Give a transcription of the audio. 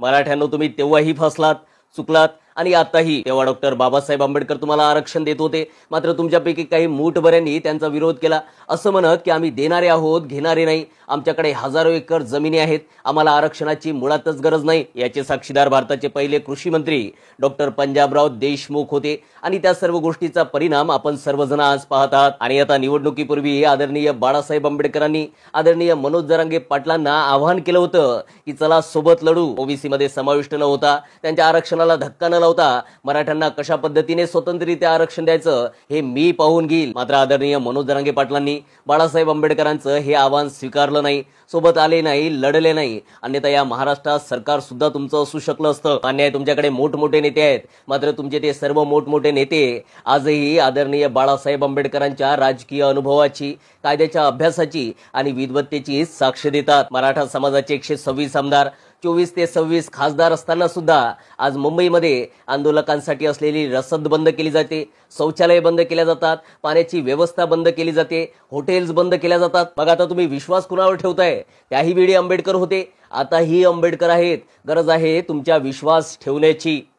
मराठ्यांनो, तुम्ही तेव्हाही फसलात, चुकलात आणि आताही. तेव्हा डॉक्टर बाबासाहेब आंबेडकर तुम्हाला आरक्षण देत होते, मात्र तुमच्यापैकी काही मूठभऱ्यांनी त्यांचा विरोध केला, असं म्हणत की आम्ही देणारे आहोत, घेणारे नाही, आमच्याकडे हजारो एकर जमिनी आहेत, आम्हाला आरक्षणाची मुळातच गरज नाही. याचे साक्षीदार भारताचे पहिले कृषी मंत्री डॉक्टर पंजाबराव देशमुख होते आणि त्या सर्व गोष्टीचा परिणाम आपण सर्वजण आज पाहत आहात. आणि आता निवडणुकीपूर्वी आदरणीय बाळासाहेब आंबेडकरांनी आदरणीय मनोज जरांगे पाटलांना आवाहन केलं होतं की चला सोबत लढू. ओबीसी मध्ये समाविष्ट न होता, त्यांच्या आरक्षणाला धक्का न लावता मराठ्यांना कशा पद्धतीने स्वतंत्ररित्या आरक्षण द्यायचं हे मी पाहून घेईल. मात्र आदरणीय मनोज जरांगे पाटलांनी बाळासाहेब आंबेडकरांचं हे आवाहन स्वीकारलं नाही, सोबत आले नाही, लढले नाही. अन्यथा या महाराष्ट्रात सरकार सुद्धा तुमचं असू शकलं असतं. मान्य आहे, तुमच्याकडे मोठमोठे नेते आहेत, मात्र तुमचे ते सर्व मोठमोठे नेते आजही आदरणीय बाळासाहेब आंबेडकरांच्या राजकीय अनुभवाची, कायद्याच्या अभ्यासाची आणि विद्वत्तेची साक्ष देतात. मराठा समाजाचे 126 आमदार, 24 ते 26 खासदार असताना सुद्धा आज मुंबईमध्ये आंदोलकांसाठी असलेली रसद बंद केली जाते, शौचालय बंद केल्या जातात, पाण्याची व्यवस्था बंद केली जाते, हॉटेल्स बंद केल्या जातात. मग आता तुम्ही विश्वास कुणावर ठेवताय? त्याही वेळी आंबेडकर होते, आताही आंबेडकर आहेत. गरज आहे तुमच्या विश्वास ठेवण्याची.